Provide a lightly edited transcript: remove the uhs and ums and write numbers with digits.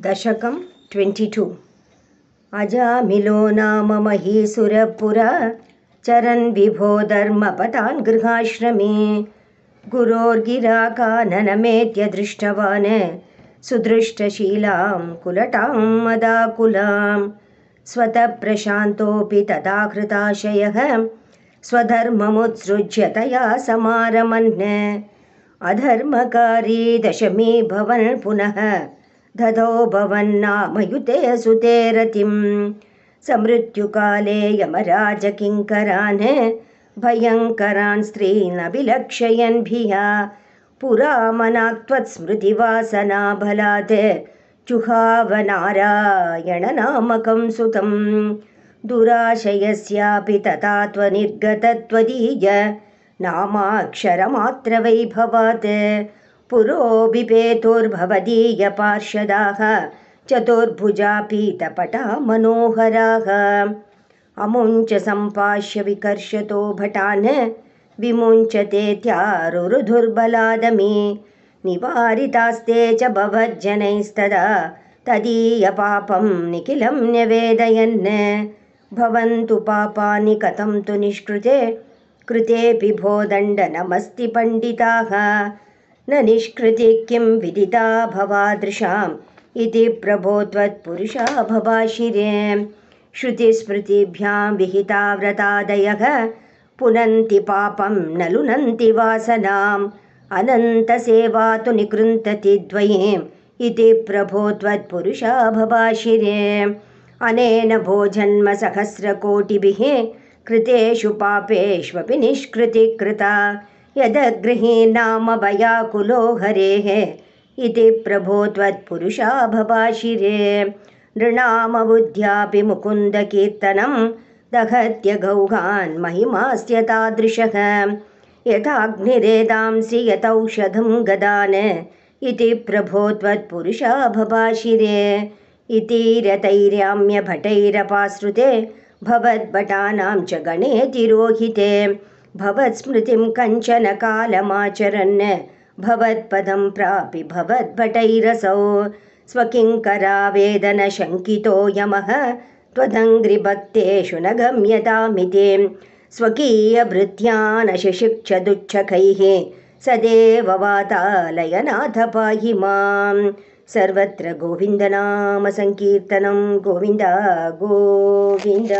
दशकं 22 अजामिलो नाम महीसुरपुरा चरन् विभो धर्मपतान् गृहाश्रमे गुरोर्गिराकाननमेत्य दृष्टवान् सुदृष्टशीलां कुलटां मदाकुलां स्वतः प्रशान्तोऽपि तथा कृताशयः स्वधर्ममुत्सृज्य तया समारमन् अधर्मकारी दशमी भवन् पुनः दधो भवन्नामयुते सुते रतिं समृत्युकाले यमराजकिङ्करान् भयङ्करान् स्त्रीन् अभिलक्षयन् भिया पुरामनाक्त्वत्स्मृतिवासनाबलात् जुहाव नारायणनामकं सुतं दुराशयस्यापि तथा त्वनिर्गतत्वदीय नामाक्षरमात्रवैभवात् पुरोऽभिपेतोर्भवदीयपार्षदाः चतुर्भुजा पीतपटा मनोहराः अमुञ्च सम्पाश्य विकर्षतो भटान् विमुञ्चतेत्यारुरुधुर्बलादमी निवारितास्ते च भवज्जनैस्तदा तदीयपापं निखिलं न्यवेदयन् भवन्तु पापानि कथं तु निष्कृते कृतेऽपि भो दण्डनमस्ति पण्डिताः न निष्कृति किं विदिता भवादृशाम् इति प्रभो त्वत्पुरुषा भवाशिरे श्रुतिस्मृतिभ्यां विहिता व्रतादयः पुनन्ति पापं न लुनन्ति वासनाम् अनन्तसेवा तु निकृन्तति द्वयीम् इति प्रभो त्वत्पुरुषा भवाशिरे अनेन भोजन्म सहस्रकोटिभिः कृतेषु पापेष्वपि निष्कृति कृता यदगृहीन्नाम भयाकुलो हरेः इति प्रभो त्वत्पुरुषा भवाशिरे नृणामबुद्ध्यापि मुकुन्दकीर्तनं दहत्यगौहान् महिमास्य तादृशः यथाग्निरेदांसि यथौषधं गदान् इति प्रभो त्वत्पुरुषा भवाशिरे इति रतैर्याम्यभटैरपाश्रुते भवद्भटानां च गणे तिरोहिते भवत्स्मृतिं कञ्चन कालमाचरन् भवत्पदं प्रापि भवद्भटैरसौ स्वकिङ्करावेदनशङ्कितो यमः त्वदङ्घ्रिभक्तेषु न गम्यतामिति स्वकीयभृत्यानशिशिक्षदुच्छकैः सदेव वातालयनाथ पाहि मां सर्वत्र गोविन्दनाम संकीर्तनं गोविन्द गोविन्द।